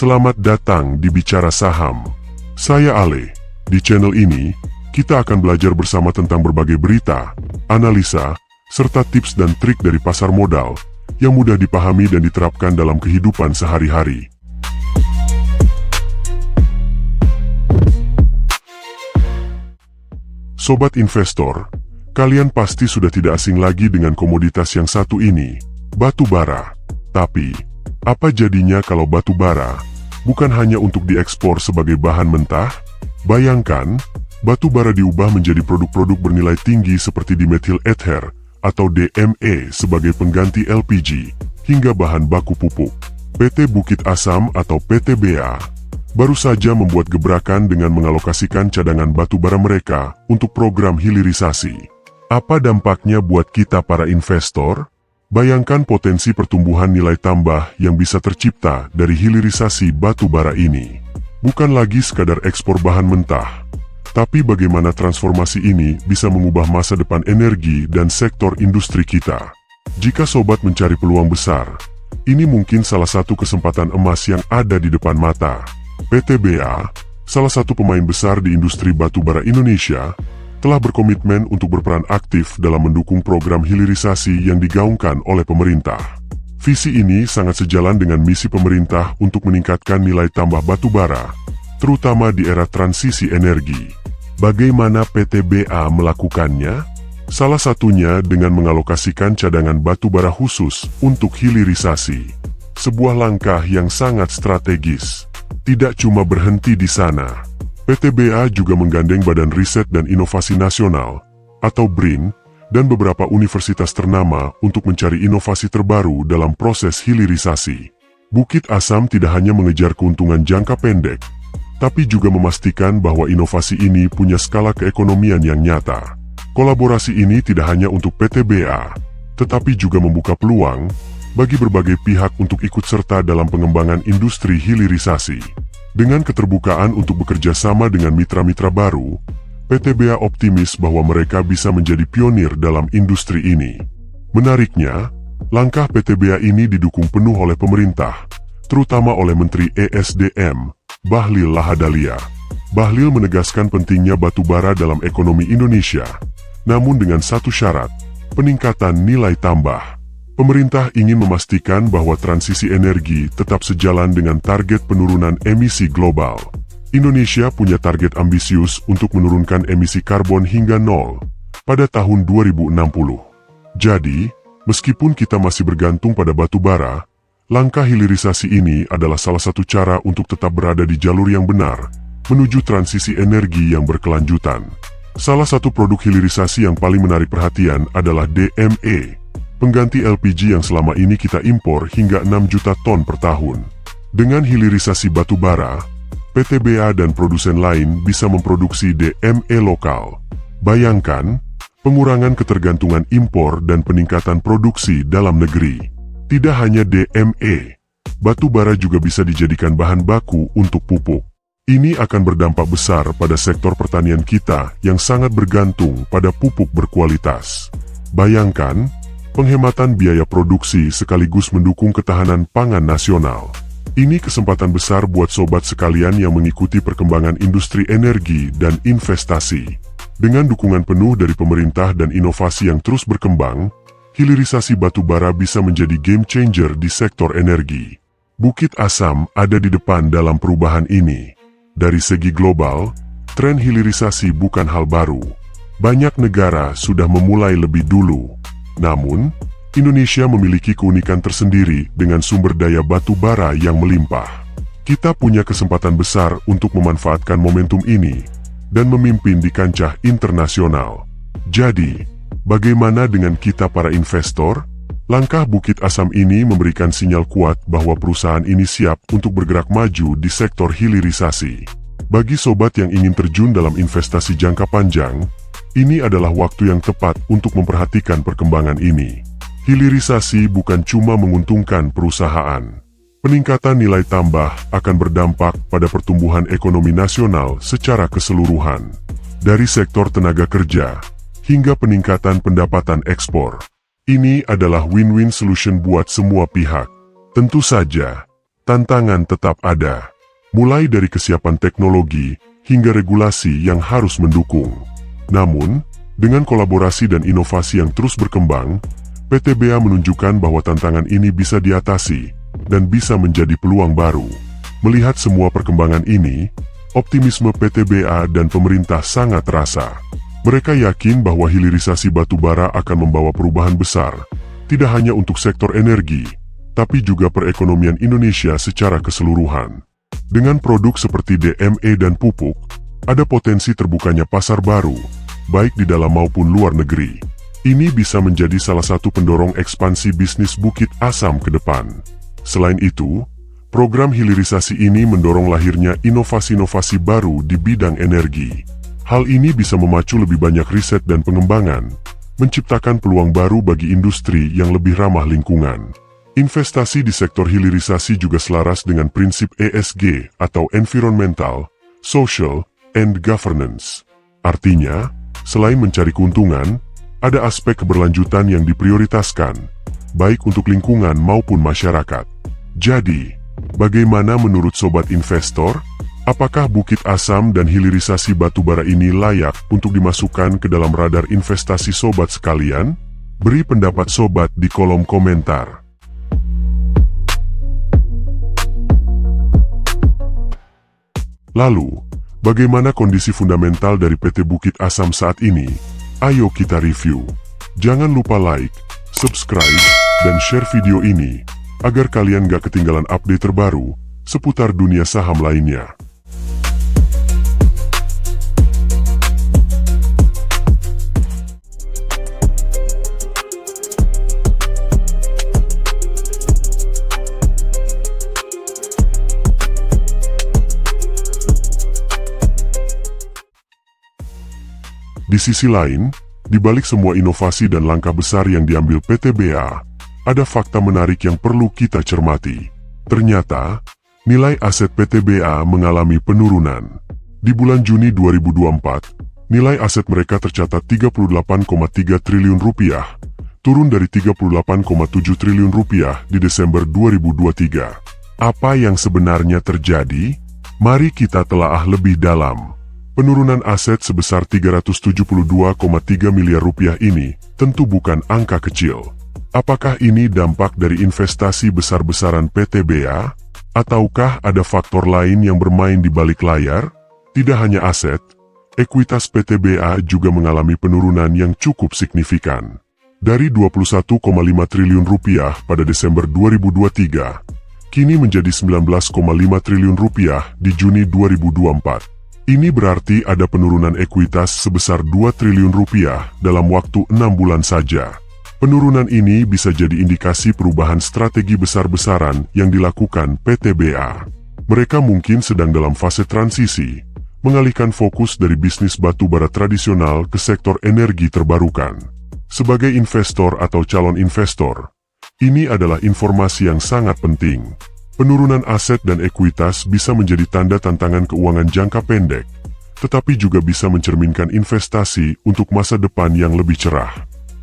Selamat datang di Bicara Saham. Saya Ale. Di channel ini, kita akan belajar bersama tentang berbagai berita, analisa, serta tips dan trik dari pasar modal yang mudah dipahami dan diterapkan dalam kehidupan sehari-hari. Sobat investor, kalian pasti sudah tidak asing lagi dengan komoditas yang satu ini, batu bara. Tapi, apa jadinya kalau batu bara bukan hanya untuk diekspor sebagai bahan mentah? Bayangkan, batu bara diubah menjadi produk-produk bernilai tinggi seperti dimethyl ether atau DME sebagai pengganti LPG, hingga bahan baku pupuk. PT Bukit Asam atau PTBA baru saja membuat gebrakan dengan mengalokasikan cadangan batu bara mereka untuk program hilirisasi. Apa dampaknya buat kita para investor? Bayangkan potensi pertumbuhan nilai tambah yang bisa tercipta dari hilirisasi batu bara ini. Bukan lagi sekadar ekspor bahan mentah, tapi bagaimana transformasi ini bisa mengubah masa depan energi dan sektor industri kita. Jika sobat mencari peluang besar, ini mungkin salah satu kesempatan emas yang ada di depan mata. PTBA, salah satu pemain besar di industri batu bara Indonesia, telah berkomitmen untuk berperan aktif dalam mendukung program hilirisasi yang digaungkan oleh pemerintah. Visi ini sangat sejalan dengan misi pemerintah untuk meningkatkan nilai tambah batu bara, terutama di era transisi energi. Bagaimana PTBA melakukannya? Salah satunya dengan mengalokasikan cadangan batu bara khusus untuk hilirisasi. Sebuah langkah yang sangat strategis. Tidak cuma berhenti di sana, PTBA juga menggandeng Badan Riset dan Inovasi Nasional, atau BRIN, dan beberapa universitas ternama untuk mencari inovasi terbaru dalam proses hilirisasi. Bukit Asam tidak hanya mengejar keuntungan jangka pendek, tapi juga memastikan bahwa inovasi ini punya skala keekonomian yang nyata. Kolaborasi ini tidak hanya untuk PTBA, tetapi juga membuka peluang bagi berbagai pihak untuk ikut serta dalam pengembangan industri hilirisasi. Dengan keterbukaan untuk bekerja sama dengan mitra-mitra baru, PTBA optimis bahwa mereka bisa menjadi pionir dalam industri ini. Menariknya, langkah PTBA ini didukung penuh oleh pemerintah, terutama oleh Menteri ESDM, Bahlil Lahadalia. Bahlil menegaskan pentingnya batu bara dalam ekonomi Indonesia, namun dengan satu syarat, peningkatan nilai tambah. Pemerintah ingin memastikan bahwa transisi energi tetap sejalan dengan target penurunan emisi global. Indonesia punya target ambisius untuk menurunkan emisi karbon hingga nol pada tahun 2060. Jadi, meskipun kita masih bergantung pada batu bara, langkah hilirisasi ini adalah salah satu cara untuk tetap berada di jalur yang benar menuju transisi energi yang berkelanjutan. Salah satu produk hilirisasi yang paling menarik perhatian adalah DME, pengganti LPG yang selama ini kita impor hingga 6 juta ton per tahun. Dengan hilirisasi batu bara, PTBA dan produsen lain bisa memproduksi DME lokal. Bayangkan, pengurangan ketergantungan impor dan peningkatan produksi dalam negeri. Tidak hanya DME, batu bara juga bisa dijadikan bahan baku untuk pupuk. Ini akan berdampak besar pada sektor pertanian kita yang sangat bergantung pada pupuk berkualitas. Bayangkan, penghematan biaya produksi sekaligus mendukung ketahanan pangan nasional. Ini kesempatan besar buat sobat sekalian yang mengikuti perkembangan industri energi dan investasi. Dengan dukungan penuh dari pemerintah dan inovasi yang terus berkembang, hilirisasi batu bara bisa menjadi game changer di sektor energi. Bukit Asam ada di depan dalam perubahan ini. Dari segi global, tren hilirisasi bukan hal baru. Banyak negara sudah memulai lebih dulu. Namun, Indonesia memiliki keunikan tersendiri dengan sumber daya batu bara yang melimpah. Kita punya kesempatan besar untuk memanfaatkan momentum ini dan memimpin di kancah internasional. Jadi, bagaimana dengan kita para investor? Langkah Bukit Asam ini memberikan sinyal kuat bahwa perusahaan ini siap untuk bergerak maju di sektor hilirisasi. Bagi sobat yang ingin terjun dalam investasi jangka panjang, ini adalah waktu yang tepat untuk memperhatikan perkembangan ini. Hilirisasi bukan cuma menguntungkan perusahaan. Peningkatan nilai tambah akan berdampak pada pertumbuhan ekonomi nasional secara keseluruhan. Dari sektor tenaga kerja, hingga peningkatan pendapatan ekspor. Ini adalah win-win solution buat semua pihak. Tentu saja, tantangan tetap ada. Mulai dari kesiapan teknologi hingga regulasi yang harus mendukung. Namun, dengan kolaborasi dan inovasi yang terus berkembang, PTBA menunjukkan bahwa tantangan ini bisa diatasi dan bisa menjadi peluang baru. Melihat semua perkembangan ini, optimisme PTBA dan pemerintah sangat terasa. Mereka yakin bahwa hilirisasi batu bara akan membawa perubahan besar, tidak hanya untuk sektor energi, tapi juga perekonomian Indonesia secara keseluruhan. Dengan produk seperti DME dan pupuk, ada potensi terbukanya pasar baru, baik di dalam maupun luar negeri. Ini bisa menjadi salah satu pendorong ekspansi bisnis Bukit Asam ke depan. Selain itu, program hilirisasi ini mendorong lahirnya inovasi-inovasi baru di bidang energi. Hal ini bisa memacu lebih banyak riset dan pengembangan, menciptakan peluang baru bagi industri yang lebih ramah lingkungan. Investasi di sektor hilirisasi juga selaras dengan prinsip ESG atau Environmental, Social, and Governance. Artinya, selain mencari keuntungan, ada aspek keberlanjutan yang diprioritaskan, baik untuk lingkungan maupun masyarakat. Jadi, bagaimana menurut sobat investor? Apakah Bukit Asam dan hilirisasi batubara ini layak untuk dimasukkan ke dalam radar investasi sobat sekalian? Beri pendapat sobat di kolom komentar. Lalu, bagaimana kondisi fundamental dari PT Bukit Asam saat ini? Ayo kita review. Jangan lupa like, subscribe, dan share video ini, agar kalian gak ketinggalan update terbaru seputar dunia saham lainnya. Di sisi lain, di balik semua inovasi dan langkah besar yang diambil PTBA, ada fakta menarik yang perlu kita cermati. Ternyata, nilai aset PTBA mengalami penurunan. Di bulan Juni 2024, nilai aset mereka tercatat 38,3 triliun rupiah, turun dari 38,7 triliun rupiah di Desember 2023. Apa yang sebenarnya terjadi? Mari kita telaah lebih dalam. Penurunan aset sebesar 372,3 miliar rupiah ini tentu bukan angka kecil. Apakah ini dampak dari investasi besar-besaran PTBA? Ataukah ada faktor lain yang bermain di balik layar? Tidak hanya aset, ekuitas PTBA juga mengalami penurunan yang cukup signifikan. Dari 21,5 triliun rupiah pada Desember 2023, kini menjadi 19,5 triliun rupiah di Juni 2024. Ini berarti ada penurunan ekuitas sebesar 2 triliun rupiah dalam waktu 6 bulan saja. Penurunan ini bisa jadi indikasi perubahan strategi besar-besaran yang dilakukan PTBA. Mereka mungkin sedang dalam fase transisi, mengalihkan fokus dari bisnis batu bara tradisional ke sektor energi terbarukan. Sebagai investor atau calon investor, ini adalah informasi yang sangat penting. Penurunan aset dan ekuitas bisa menjadi tanda tantangan keuangan jangka pendek, tetapi juga bisa mencerminkan investasi untuk masa depan yang lebih cerah.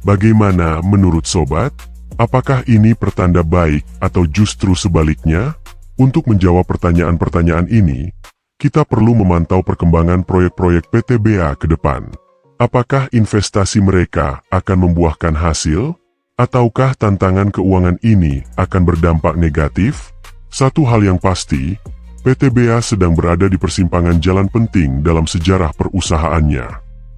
Bagaimana menurut sobat? Apakah ini pertanda baik atau justru sebaliknya? Untuk menjawab pertanyaan-pertanyaan ini, kita perlu memantau perkembangan proyek-proyek PTBA ke depan. Apakah investasi mereka akan membuahkan hasil? Ataukah tantangan keuangan ini akan berdampak negatif? Satu hal yang pasti, PTBA sedang berada di persimpangan jalan penting dalam sejarah perusahaannya.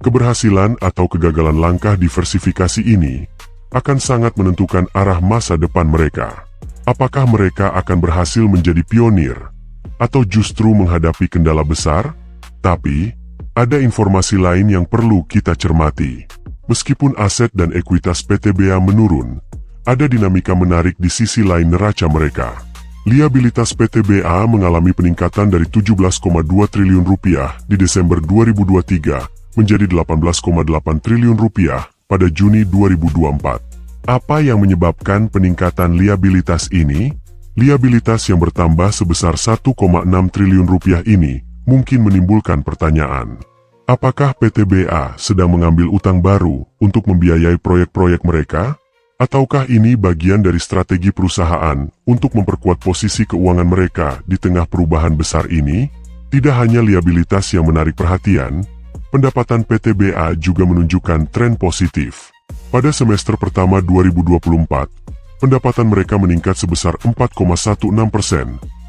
Keberhasilan atau kegagalan langkah diversifikasi ini akan sangat menentukan arah masa depan mereka. Apakah mereka akan berhasil menjadi pionir, atau justru menghadapi kendala besar? Tapi, ada informasi lain yang perlu kita cermati. Meskipun aset dan ekuitas PTBA menurun, ada dinamika menarik di sisi lain neraca mereka. Liabilitas PTBA mengalami peningkatan dari 17,2 triliun rupiah di Desember 2023 menjadi 18,8 triliun rupiah pada Juni 2024. Apa yang menyebabkan peningkatan liabilitas ini? Liabilitas yang bertambah sebesar 1,6 triliun rupiah ini mungkin menimbulkan pertanyaan. Apakah PTBA sedang mengambil utang baru untuk membiayai proyek-proyek mereka? Ataukah ini bagian dari strategi perusahaan untuk memperkuat posisi keuangan mereka di tengah perubahan besar ini? Tidak hanya liabilitas yang menarik perhatian, pendapatan PTBA juga menunjukkan tren positif. Pada semester pertama 2024, pendapatan mereka meningkat sebesar 4,16%,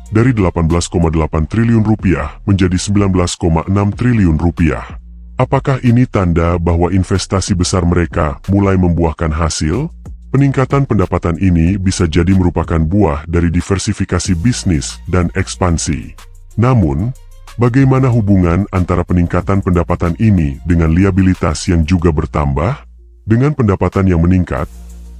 dari 18,8 triliun rupiah menjadi 19,6 triliun rupiah. Apakah ini tanda bahwa investasi besar mereka mulai membuahkan hasil? Peningkatan pendapatan ini bisa jadi merupakan buah dari diversifikasi bisnis dan ekspansi. Namun, bagaimana hubungan antara peningkatan pendapatan ini dengan liabilitas yang juga bertambah? Dengan pendapatan yang meningkat,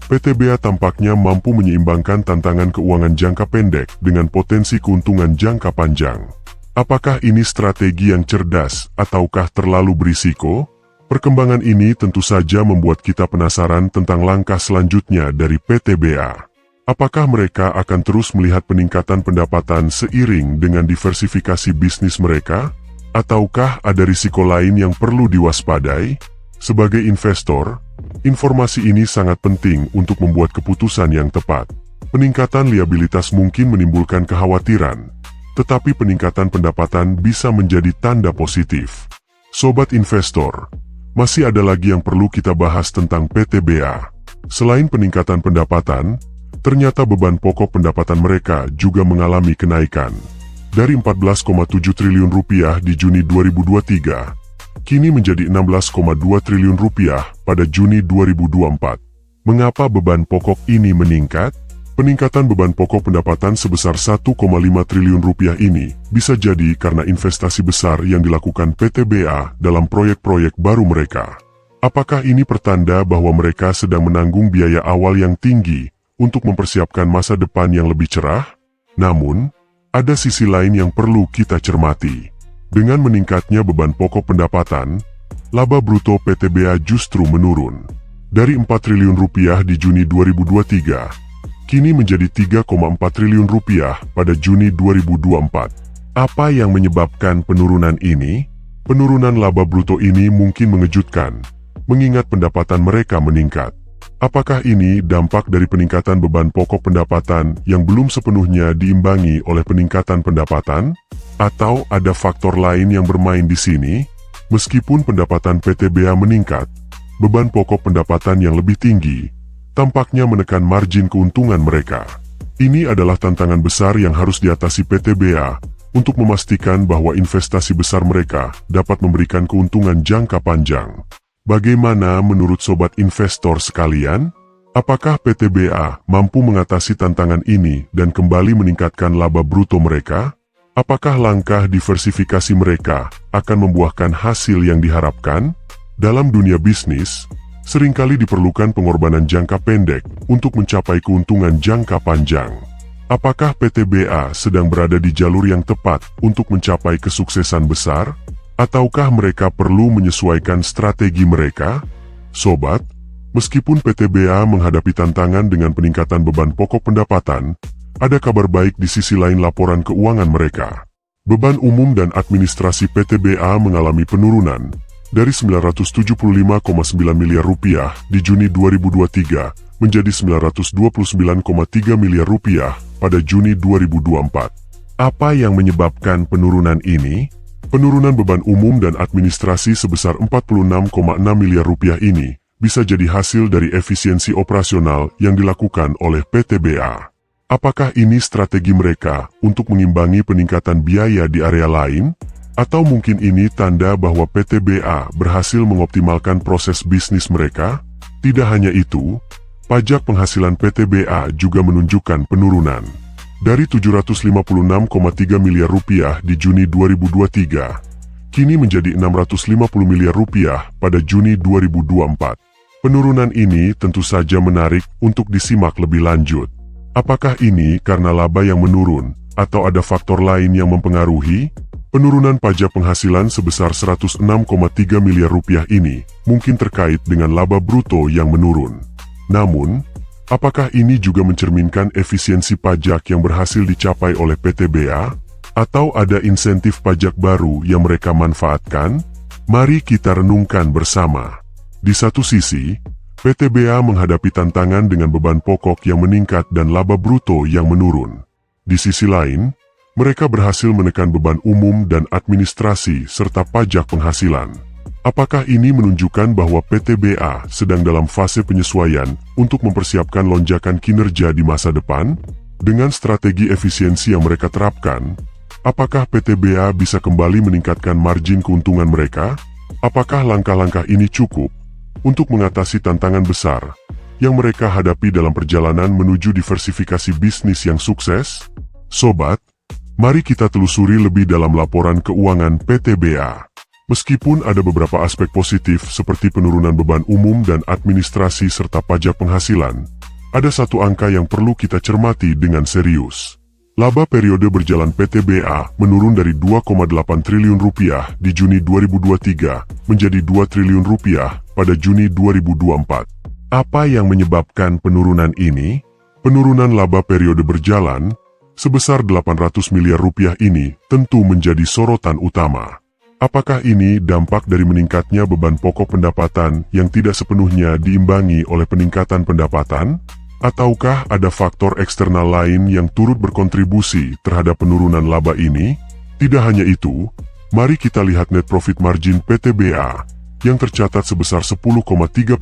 PTBA tampaknya mampu menyeimbangkan tantangan keuangan jangka pendek dengan potensi keuntungan jangka panjang. Apakah ini strategi yang cerdas ataukah terlalu berisiko? Perkembangan ini tentu saja membuat kita penasaran tentang langkah selanjutnya dari PTBA. Apakah mereka akan terus melihat peningkatan pendapatan seiring dengan diversifikasi bisnis mereka? Ataukah ada risiko lain yang perlu diwaspadai? Sebagai investor, informasi ini sangat penting untuk membuat keputusan yang tepat. Peningkatan liabilitas mungkin menimbulkan kekhawatiran, tetapi peningkatan pendapatan bisa menjadi tanda positif. Sobat investor, masih ada lagi yang perlu kita bahas tentang PTBA. Selain peningkatan pendapatan, ternyata beban pokok pendapatan mereka juga mengalami kenaikan. Dari 14,7 triliun rupiah di Juni 2023, kini menjadi 16,2 triliun rupiah pada Juni 2024. Mengapa beban pokok ini meningkat? Peningkatan beban pokok pendapatan sebesar 1,5 triliun rupiah ini bisa jadi karena investasi besar yang dilakukan PTBA dalam proyek-proyek baru mereka. Apakah ini pertanda bahwa mereka sedang menanggung biaya awal yang tinggi untuk mempersiapkan masa depan yang lebih cerah? Namun, ada sisi lain yang perlu kita cermati. Dengan meningkatnya beban pokok pendapatan, laba bruto PTBA justru menurun. Dari 4 triliun rupiah di Juni 2023, kini menjadi 3,4 triliun rupiah pada Juni 2024. Apa yang menyebabkan penurunan ini? Penurunan laba bruto ini mungkin mengejutkan, mengingat pendapatan mereka meningkat. Apakah ini dampak dari peningkatan beban pokok pendapatan yang belum sepenuhnya diimbangi oleh peningkatan pendapatan? Atau ada faktor lain yang bermain di sini? Meskipun pendapatan PTBA meningkat, beban pokok pendapatan yang lebih tinggi tampaknya menekan margin keuntungan mereka. Ini adalah tantangan besar yang harus diatasi PTBA untuk memastikan bahwa investasi besar mereka dapat memberikan keuntungan jangka panjang. Bagaimana menurut sobat investor sekalian? Apakah PTBA mampu mengatasi tantangan ini dan kembali meningkatkan laba bruto mereka? Apakah langkah diversifikasi mereka akan membuahkan hasil yang diharapkan? Dalam dunia bisnis, seringkali diperlukan pengorbanan jangka pendek untuk mencapai keuntungan jangka panjang. Apakah PTBA sedang berada di jalur yang tepat untuk mencapai kesuksesan besar? Ataukah mereka perlu menyesuaikan strategi mereka? Sobat, meskipun PTBA menghadapi tantangan dengan peningkatan beban pokok pendapatan, ada kabar baik di sisi lain laporan keuangan mereka. Beban umum dan administrasi PTBA mengalami penurunan dari 975,9 miliar rupiah di Juni 2023 menjadi 929,3 miliar rupiah pada Juni 2024. Apa yang menyebabkan penurunan ini? Penurunan beban umum dan administrasi sebesar 46,6 miliar rupiah ini bisa jadi hasil dari efisiensi operasional yang dilakukan oleh PTBA. Apakah ini strategi mereka untuk mengimbangi peningkatan biaya di area lain? Atau mungkin ini tanda bahwa PTBA berhasil mengoptimalkan proses bisnis mereka? Tidak hanya itu, pajak penghasilan PTBA juga menunjukkan penurunan. Dari 756,3 miliar rupiah di Juni 2023, kini menjadi 650 miliar rupiah pada Juni 2024. Penurunan ini tentu saja menarik untuk disimak lebih lanjut. Apakah ini karena laba yang menurun, atau ada faktor lain yang mempengaruhi? Penurunan pajak penghasilan sebesar 106,3 miliar rupiah ini mungkin terkait dengan laba bruto yang menurun. Namun, apakah ini juga mencerminkan efisiensi pajak yang berhasil dicapai oleh PTBA? Atau ada insentif pajak baru yang mereka manfaatkan? Mari kita renungkan bersama. Di satu sisi, PTBA menghadapi tantangan dengan beban pokok yang meningkat dan laba bruto yang menurun. Di sisi lain, mereka berhasil menekan beban umum dan administrasi serta pajak penghasilan. Apakah ini menunjukkan bahwa PTBA sedang dalam fase penyesuaian untuk mempersiapkan lonjakan kinerja di masa depan? Dengan strategi efisiensi yang mereka terapkan, apakah PTBA bisa kembali meningkatkan margin keuntungan mereka? Apakah langkah-langkah ini cukup untuk mengatasi tantangan besar yang mereka hadapi dalam perjalanan menuju diversifikasi bisnis yang sukses? Sobat, mari kita telusuri lebih dalam laporan keuangan PTBA. Meskipun ada beberapa aspek positif seperti penurunan beban umum dan administrasi serta pajak penghasilan, ada satu angka yang perlu kita cermati dengan serius. Laba periode berjalan PTBA menurun dari 2,8 triliun rupiah di Juni 2023 menjadi 2 triliun rupiah pada Juni 2024. Apa yang menyebabkan penurunan ini? Penurunan laba periode berjalan sebesar 800 miliar rupiah ini tentu menjadi sorotan utama. Apakah ini dampak dari meningkatnya beban pokok pendapatan yang tidak sepenuhnya diimbangi oleh peningkatan pendapatan? Ataukah ada faktor eksternal lain yang turut berkontribusi terhadap penurunan laba ini? Tidak hanya itu, mari kita lihat net profit margin PTBA yang tercatat sebesar 10,3%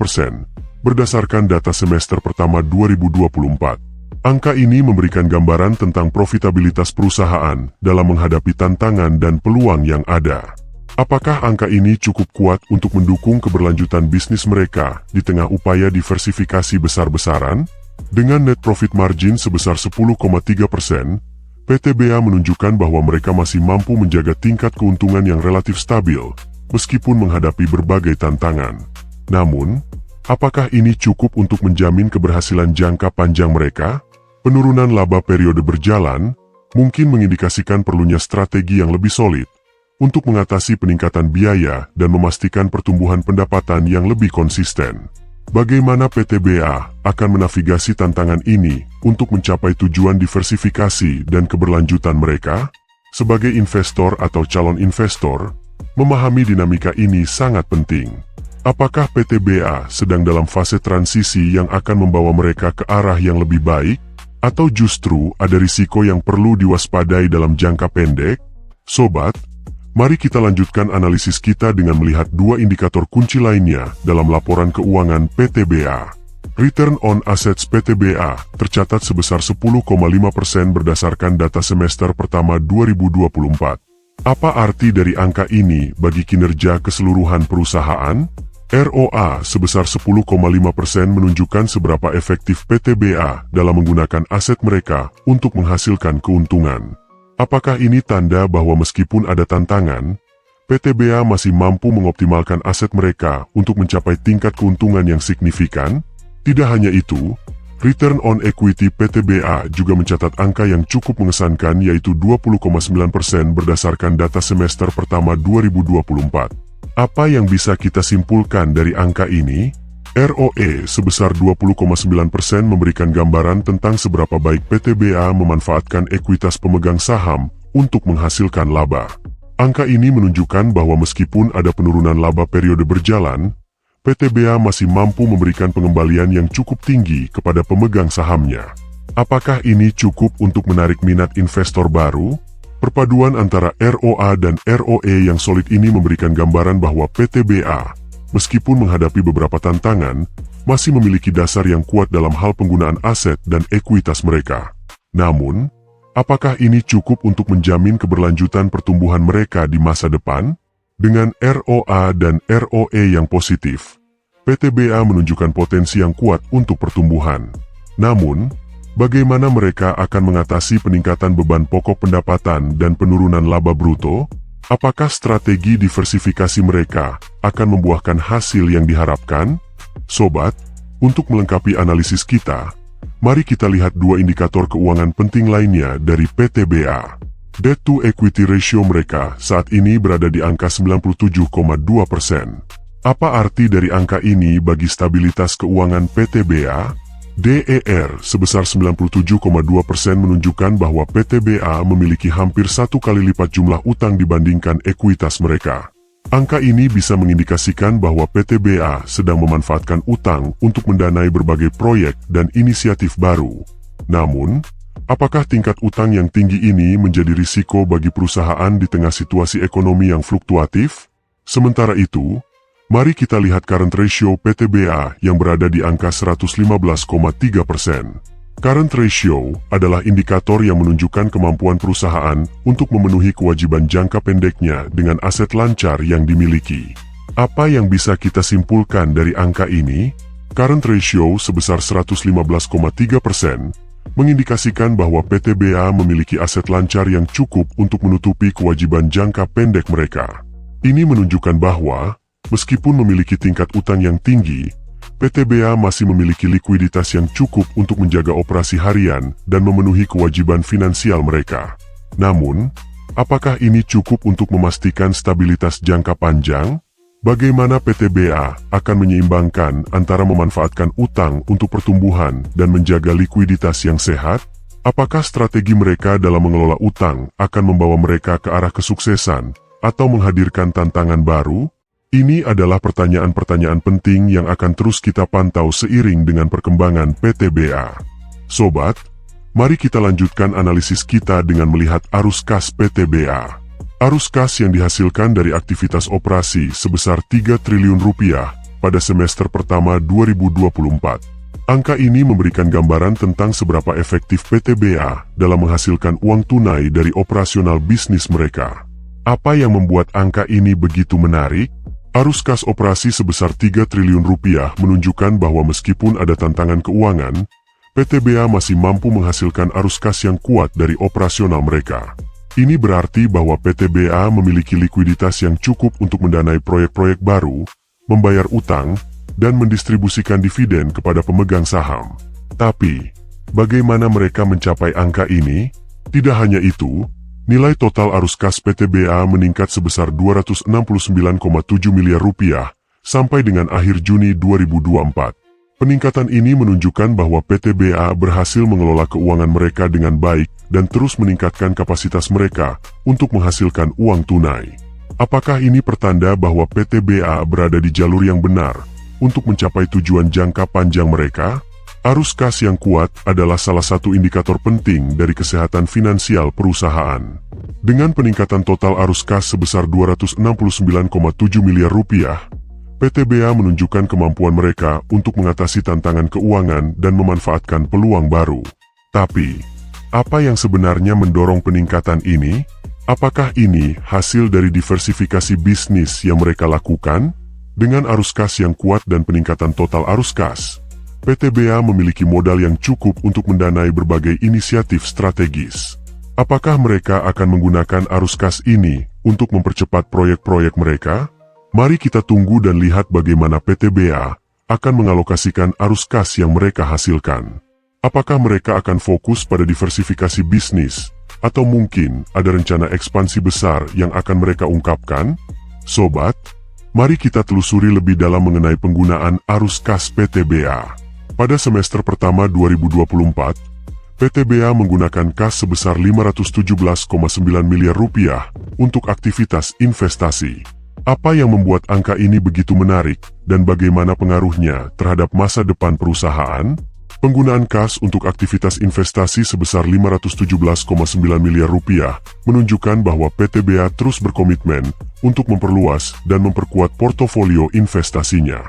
berdasarkan data semester pertama 2024. Angka ini memberikan gambaran tentang profitabilitas perusahaan dalam menghadapi tantangan dan peluang yang ada. Apakah angka ini cukup kuat untuk mendukung keberlanjutan bisnis mereka di tengah upaya diversifikasi besar-besaran? Dengan net profit margin sebesar 10,3%, PTBA menunjukkan bahwa mereka masih mampu menjaga tingkat keuntungan yang relatif stabil, meskipun menghadapi berbagai tantangan. Namun, apakah ini cukup untuk menjamin keberhasilan jangka panjang mereka? Penurunan laba periode berjalan mungkin mengindikasikan perlunya strategi yang lebih solid untuk mengatasi peningkatan biaya dan memastikan pertumbuhan pendapatan yang lebih konsisten. Bagaimana PTBA akan menavigasi tantangan ini untuk mencapai tujuan diversifikasi dan keberlanjutan mereka? Sebagai investor atau calon investor, memahami dinamika ini sangat penting. Apakah PTBA sedang dalam fase transisi yang akan membawa mereka ke arah yang lebih baik? Atau justru ada risiko yang perlu diwaspadai dalam jangka pendek? Sobat, mari kita lanjutkan analisis kita dengan melihat dua indikator kunci lainnya dalam laporan keuangan PTBA. Return on Assets PTBA tercatat sebesar 10,5% berdasarkan data semester pertama 2024. Apa arti dari angka ini bagi kinerja keseluruhan perusahaan? ROA sebesar 10,5% menunjukkan seberapa efektif PTBA dalam menggunakan aset mereka untuk menghasilkan keuntungan. Apakah ini tanda bahwa meskipun ada tantangan, PTBA masih mampu mengoptimalkan aset mereka untuk mencapai tingkat keuntungan yang signifikan? Tidak hanya itu, return on equity PTBA juga mencatat angka yang cukup mengesankan yaitu 20,9% berdasarkan data semester pertama 2024. Apa yang bisa kita simpulkan dari angka ini? ROE sebesar 20,9% memberikan gambaran tentang seberapa baik PTBA memanfaatkan ekuitas pemegang saham untuk menghasilkan laba. Angka ini menunjukkan bahwa meskipun ada penurunan laba periode berjalan, PTBA masih mampu memberikan pengembalian yang cukup tinggi kepada pemegang sahamnya. Apakah ini cukup untuk menarik minat investor baru? Perpaduan antara ROA dan ROE yang solid ini memberikan gambaran bahwa PTBA, meskipun menghadapi beberapa tantangan, masih memiliki dasar yang kuat dalam hal penggunaan aset dan ekuitas mereka. Namun, apakah ini cukup untuk menjamin keberlanjutan pertumbuhan mereka di masa depan? Dengan ROA dan ROE yang positif, PTBA menunjukkan potensi yang kuat untuk pertumbuhan. Namun, bagaimana mereka akan mengatasi peningkatan beban pokok pendapatan dan penurunan laba bruto? Apakah strategi diversifikasi mereka akan membuahkan hasil yang diharapkan? Sobat, untuk melengkapi analisis kita, mari kita lihat dua indikator keuangan penting lainnya dari PTBA. Debt to equity ratio mereka saat ini berada di angka 97,2%. Apa arti dari angka ini bagi stabilitas keuangan PTBA? DER sebesar 97,2% menunjukkan bahwa PTBA memiliki hampir 1 kali lipat jumlah utang dibandingkan ekuitas mereka. Angka ini bisa mengindikasikan bahwa PTBA sedang memanfaatkan utang untuk mendanai berbagai proyek dan inisiatif baru. Namun, apakah tingkat utang yang tinggi ini menjadi risiko bagi perusahaan di tengah situasi ekonomi yang fluktuatif? Sementara itu, mari kita lihat current ratio PTBA yang berada di angka 115,3%. Current ratio adalah indikator yang menunjukkan kemampuan perusahaan untuk memenuhi kewajiban jangka pendeknya dengan aset lancar yang dimiliki. Apa yang bisa kita simpulkan dari angka ini? Current ratio sebesar 115,3% mengindikasikan bahwa PTBA memiliki aset lancar yang cukup untuk menutupi kewajiban jangka pendek mereka. Ini menunjukkan bahwa, meskipun memiliki tingkat utang yang tinggi, PTBA masih memiliki likuiditas yang cukup untuk menjaga operasi harian dan memenuhi kewajiban finansial mereka. Namun, apakah ini cukup untuk memastikan stabilitas jangka panjang? Bagaimana PTBA akan menyeimbangkan antara memanfaatkan utang untuk pertumbuhan dan menjaga likuiditas yang sehat? Apakah strategi mereka dalam mengelola utang akan membawa mereka ke arah kesuksesan atau menghadirkan tantangan baru? Ini adalah pertanyaan-pertanyaan penting yang akan terus kita pantau seiring dengan perkembangan PTBA. Sobat, mari kita lanjutkan analisis kita dengan melihat arus kas PTBA. Arus kas yang dihasilkan dari aktivitas operasi sebesar 3 triliun rupiah pada semester pertama 2024. Angka ini memberikan gambaran tentang seberapa efektif PTBA dalam menghasilkan uang tunai dari operasional bisnis mereka. Apa yang membuat angka ini begitu menarik? Arus kas operasi sebesar 3 triliun rupiah menunjukkan bahwa meskipun ada tantangan keuangan, PTBA masih mampu menghasilkan arus kas yang kuat dari operasional mereka. Ini berarti bahwa PTBA memiliki likuiditas yang cukup untuk mendanai proyek-proyek baru, membayar utang, dan mendistribusikan dividen kepada pemegang saham. Tapi, bagaimana mereka mencapai angka ini? Tidak hanya itu, nilai total arus kas PTBA meningkat sebesar 269,7 miliar rupiah sampai dengan akhir Juni 2024. Peningkatan ini menunjukkan bahwa PTBA berhasil mengelola keuangan mereka dengan baik dan terus meningkatkan kapasitas mereka untuk menghasilkan uang tunai. Apakah ini pertanda bahwa PTBA berada di jalur yang benar untuk mencapai tujuan jangka panjang mereka? Arus kas yang kuat adalah salah satu indikator penting dari kesehatan finansial perusahaan. Dengan peningkatan total arus kas sebesar 269,7 miliar rupiah, PTBA menunjukkan kemampuan mereka untuk mengatasi tantangan keuangan dan memanfaatkan peluang baru. Tapi, apa yang sebenarnya mendorong peningkatan ini? Apakah ini hasil dari diversifikasi bisnis yang mereka lakukan? Dengan arus kas yang kuat dan peningkatan total arus kas, PTBA memiliki modal yang cukup untuk mendanai berbagai inisiatif strategis. Apakah mereka akan menggunakan arus kas ini untuk mempercepat proyek-proyek mereka? Mari kita tunggu dan lihat bagaimana PTBA akan mengalokasikan arus kas yang mereka hasilkan. Apakah mereka akan fokus pada diversifikasi bisnis, atau mungkin ada rencana ekspansi besar yang akan mereka ungkapkan? Sobat, mari kita telusuri lebih dalam mengenai penggunaan arus kas PTBA. Pada semester pertama 2024, PTBA menggunakan kas sebesar 517,9 miliar rupiah untuk aktivitas investasi. Apa yang membuat angka ini begitu menarik dan bagaimana pengaruhnya terhadap masa depan perusahaan? Penggunaan kas untuk aktivitas investasi sebesar 517,9 miliar rupiah menunjukkan bahwa PTBA terus berkomitmen untuk memperluas dan memperkuat portofolio investasinya.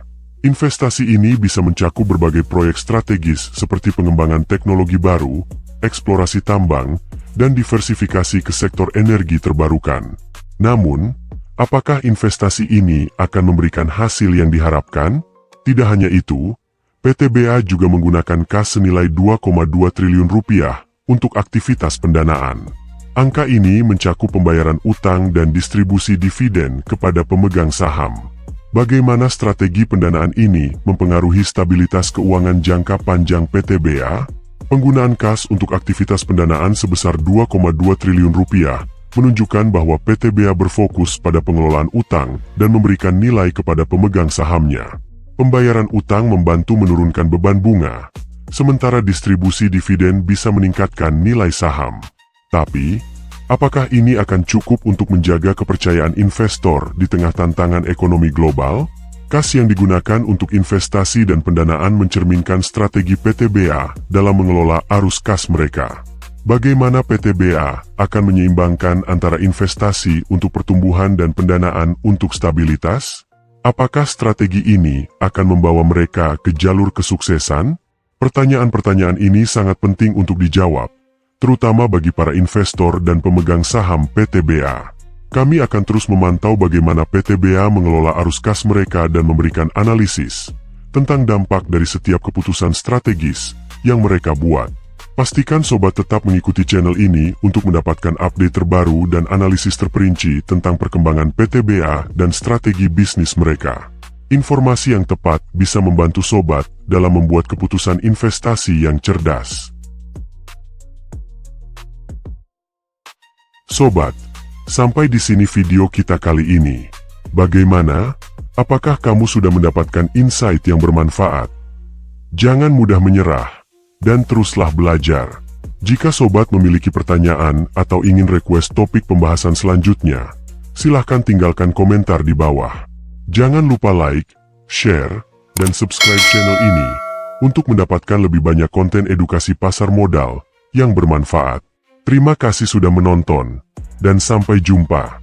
Investasi ini bisa mencakup berbagai proyek strategis seperti pengembangan teknologi baru, eksplorasi tambang, dan diversifikasi ke sektor energi terbarukan. Namun, apakah investasi ini akan memberikan hasil yang diharapkan? Tidak hanya itu, PTBA juga menggunakan kas senilai 2,2 triliun rupiah untuk aktivitas pendanaan. Angka ini mencakup pembayaran utang dan distribusi dividen kepada pemegang saham. Bagaimana strategi pendanaan ini mempengaruhi stabilitas keuangan jangka panjang PTBA? Penggunaan kas untuk aktivitas pendanaan sebesar 2,2 triliun rupiah menunjukkan bahwa PTBA berfokus pada pengelolaan utang dan memberikan nilai kepada pemegang sahamnya. Pembayaran utang membantu menurunkan beban bunga, sementara distribusi dividen bisa meningkatkan nilai saham. Tapi, Apakah ini akan cukup untuk menjaga kepercayaan investor di tengah tantangan ekonomi global? Kas yang digunakan untuk investasi dan pendanaan mencerminkan strategi PTBA dalam mengelola arus kas mereka. Bagaimana PTBA akan menyeimbangkan antara investasi untuk pertumbuhan dan pendanaan untuk stabilitas? Apakah strategi ini akan membawa mereka ke jalur kesuksesan? Pertanyaan-pertanyaan ini sangat penting untuk dijawab, terutama bagi para investor dan pemegang saham PTBA. Kami akan terus memantau bagaimana PTBA mengelola arus kas mereka dan memberikan analisis tentang dampak dari setiap keputusan strategis yang mereka buat. Pastikan sobat tetap mengikuti channel ini untuk mendapatkan update terbaru dan analisis terperinci tentang perkembangan PTBA dan strategi bisnis mereka. Informasi yang tepat bisa membantu sobat dalam membuat keputusan investasi yang cerdas. Sobat, sampai di sini video kita kali ini. Bagaimana? Apakah kamu sudah mendapatkan insight yang bermanfaat? Jangan mudah menyerah, dan teruslah belajar. Jika sobat memiliki pertanyaan atau ingin request topik pembahasan selanjutnya, silahkan tinggalkan komentar di bawah. Jangan lupa like, share, dan subscribe channel ini untuk mendapatkan lebih banyak konten edukasi pasar modal yang bermanfaat. Terima kasih sudah menonton, dan sampai jumpa.